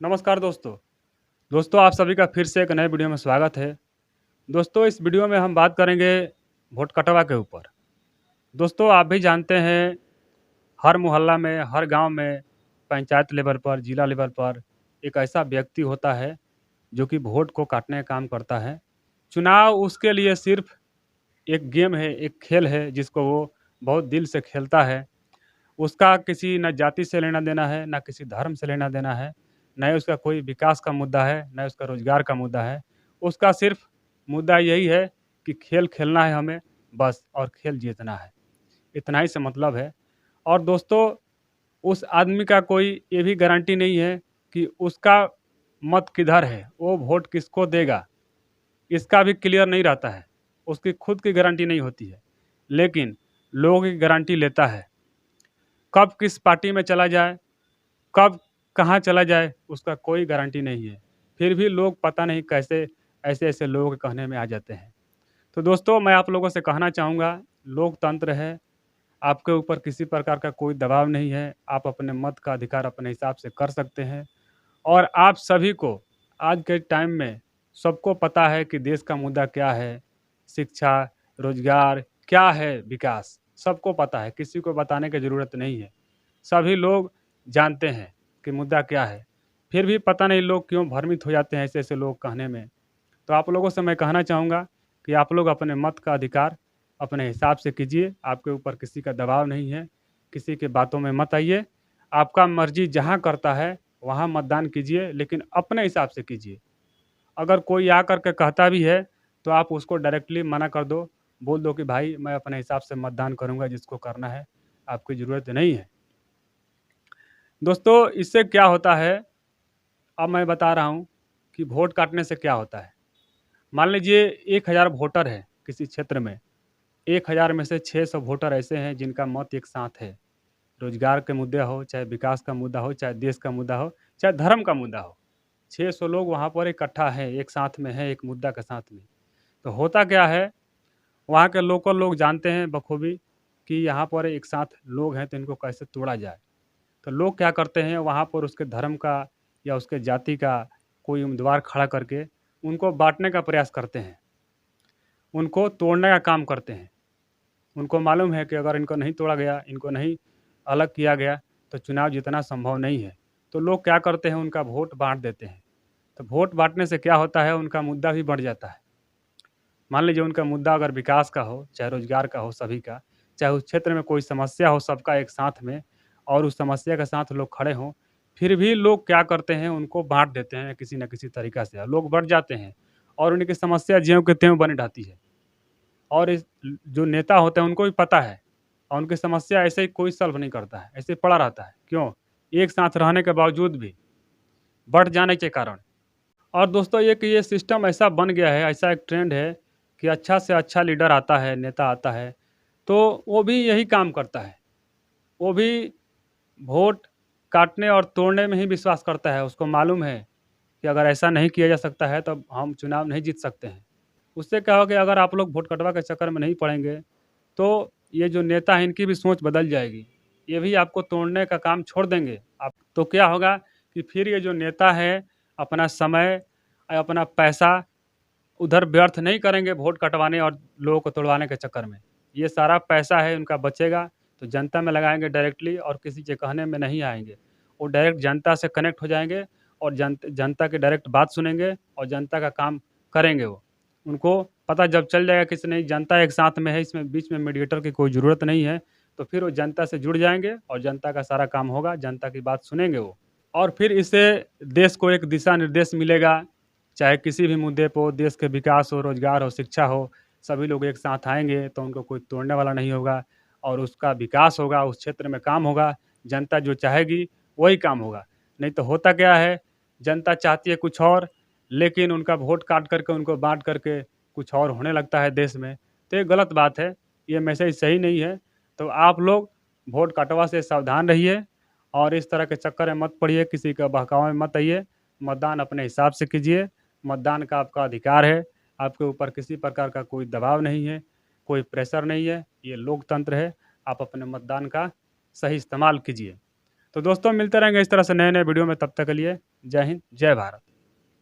नमस्कार दोस्तों। दोस्तों आप सभी का फिर से एक नए वीडियो में स्वागत है। दोस्तों इस वीडियो में हम बात करेंगे वोट कटवा के ऊपर। दोस्तों आप भी जानते हैं हर मोहल्ला में, हर गांव में, पंचायत लेवल पर, जिला लेवल पर एक ऐसा व्यक्ति होता है जो कि वोट को काटने का काम करता है। चुनाव उसके लिए सिर्फ एक गेम है, एक खेल है जिसको वो बहुत दिल से खेलता है। उसका किसी न जाति से लेना देना है, ना किसी धर्म से लेना देना है, न ही उसका कोई विकास का मुद्दा है, न उसका रोज़गार का मुद्दा है। उसका सिर्फ़ मुद्दा यही है कि खेल खेलना है हमें बस और खेल जीतना है, इतना ही से मतलब है। और दोस्तों उस आदमी का कोई ये भी गारंटी नहीं है कि उसका मत किधर है, वो वोट किसको देगा, इसका भी क्लियर नहीं रहता है। उसकी खुद की गारंटी नहीं होती है, लेकिन लोगों की गारंटी लेता है। कब किस पार्टी में चला जाए, कब कहाँ चला जाए उसका कोई गारंटी नहीं है। फिर भी लोग पता नहीं कैसे ऐसे-ऐसे लोगों के कहने में आ जाते हैं। तो दोस्तों मैं आप लोगों से कहना चाहूँगा, लोकतंत्र है, आपके ऊपर किसी प्रकार का कोई दबाव नहीं है। आप अपने मत का अधिकार अपने हिसाब से कर सकते हैं। और आप सभी को आज के टाइम में सबको पता है कि देश का मुद्दा क्या है, शिक्षा, रोज़गार, क्या है विकास, सबको पता है, किसी को बताने की ज़रूरत नहीं है। सभी लोग जानते हैं कि मुद्दा क्या है, फिर भी पता नहीं लोग क्यों भ्रमित हो जाते हैं ऐसे-ऐसे लोग कहने में। तो आप लोगों से मैं कहना चाहूँगा कि आप लोग अपने मत का अधिकार अपने हिसाब से कीजिए, आपके ऊपर किसी का दबाव नहीं है, किसी की बातों में मत आइए। आपका मर्ज़ी जहाँ करता है, वहाँ मतदान कीजिए, लेकिन अपने हिसाब से कीजिए। अगर कोई आकर के कहता भी है, तो आप उसको डायरेक्टली मना कर दो, बोल दो कि भाई मैं अपने हिसाब से मतदान करूँगा, जिसको करना है, आपकी ज़रूरत नहीं है। दोस्तों इससे क्या होता है, अब मैं बता रहा हूँ कि वोट काटने से क्या होता है। मान लीजिए 1000 वोटर है किसी क्षेत्र में, 1000 में से 600 वोटर ऐसे हैं जिनका मत एक साथ है। रोजगार के मुद्दे हो, चाहे विकास का मुद्दा हो, चाहे देश का मुद्दा हो, चाहे धर्म का मुद्दा हो। 600 लोग वहाँ पर इकट्ठा हैं, एक साथ में हैं, एक मुद्दा के साथ में। तो होता क्या है, वहाँ के लोकल लोग जानते हैं बखूबी कि यहाँ पर एक साथ लोग हैं तो इनको कैसे तोड़ा जाए। तो लोग क्या करते हैं, वहाँ पर उसके धर्म का या उसके जाति का कोई उम्मीदवार खड़ा करके उनको बाँटने का प्रयास करते हैं, उनको तोड़ने का काम करते हैं। उनको मालूम है कि अगर इनको नहीं तोड़ा गया, इनको नहीं अलग किया गया, तो चुनाव जीतना संभव नहीं है। तो लोग क्या करते हैं, उनका वोट बाँट देते हैं। तो वोट बाँटने से क्या होता है, उनका मुद्दा भी बढ़ जाता है। मान लीजिए उनका मुद्दा अगर विकास का हो, चाहे रोज़गार का हो सभी का, चाहे उस क्षेत्र में कोई समस्या हो सबका एक साथ में और उस समस्या के साथ लोग खड़े हों, फिर भी लोग क्या करते हैं, उनको बाँट देते हैं किसी न किसी तरीक़ा से। लोग बढ़ जाते हैं और उनकी समस्या ज्यों की त्यों बनी रहती है। और इस जो नेता होते हैं उनको भी पता है और उनकी समस्या ऐसे ही कोई सॉल्व नहीं करता है, ऐसे ही पड़ा रहता है। क्यों? एक साथ रहने के बावजूद भी, बढ़ जाने के कारण। और दोस्तों एक ये सिस्टम ऐसा बन गया है, ऐसा एक ट्रेंड है कि अच्छा से अच्छा लीडर आता है, नेता आता है, तो वो भी यही काम करता है। वो भी वोट काटने और तोड़ने में ही विश्वास करता है। उसको मालूम है कि अगर ऐसा नहीं किया जा सकता है, तो हम चुनाव नहीं जीत सकते हैं। उससे क्या होगा कि अगर आप लोग वोट कटवा के चक्कर में नहीं पड़ेंगे, तो ये जो नेता हैं इनकी भी सोच बदल जाएगी। ये भी आपको तोड़ने का काम छोड़ देंगे। आप तो क्या होगा कि फिर ये जो नेता है अपना समय, अपना पैसा उधर व्यर्थ नहीं करेंगे वोट कटवाने और लोगों को तुड़वाने के चक्कर में। ये सारा पैसा है उनका बचेगा तो जनता में लगाएँगे डायरेक्टली और किसी के कहने में नहीं आएँगे। वो डायरेक्ट जनता से कनेक्ट हो जाएँगे और जनता की डायरेक्ट बात सुनेंगे और जनता का काम करेंगे वो। उनको पता जब चल जाएगा कि नहीं जनता एक साथ में है, इसमें बीच में मीडिएटर की कोई ज़रूरत नहीं है, तो फिर वो जनता से जुड़ जाएँगे और जनता का सारा काम होगा, जनता की बात सुनेंगे वो। और फिर इससे देश को एक दिशा निर्देश मिलेगा, चाहे किसी भी मुद्दे पे हो, देश के विकास हो, रोज़गार हो, शिक्षा हो, सभी लोग एक साथ आएँगे तो उनको कोई तोड़ने वाला नहीं होगा और उसका विकास होगा, उस क्षेत्र में काम होगा, जनता जो चाहेगी वही काम होगा। नहीं तो होता क्या है, जनता चाहती है कुछ और, लेकिन उनका वोट काट करके, उनको बाँट करके कुछ और होने लगता है देश में, तो ये गलत बात है, ये मैसेज सही नहीं है। तो आप लोग वोट कटवा से सावधान रहिए और इस तरह के चक्कर में मत पड़िए, किसी के बहकावे में मत आइए, मतदान अपने हिसाब से कीजिए, मतदान का आपका अधिकार है, आपके ऊपर किसी प्रकार का कोई दबाव नहीं है, कोई प्रेशर नहीं है, ये लोकतंत्र है, आप अपने मतदान का सही इस्तेमाल कीजिए। तो दोस्तों मिलते रहेंगे इस तरह से नए-नए वीडियो में, तब तक के लिए जय हिंद, जय भारत।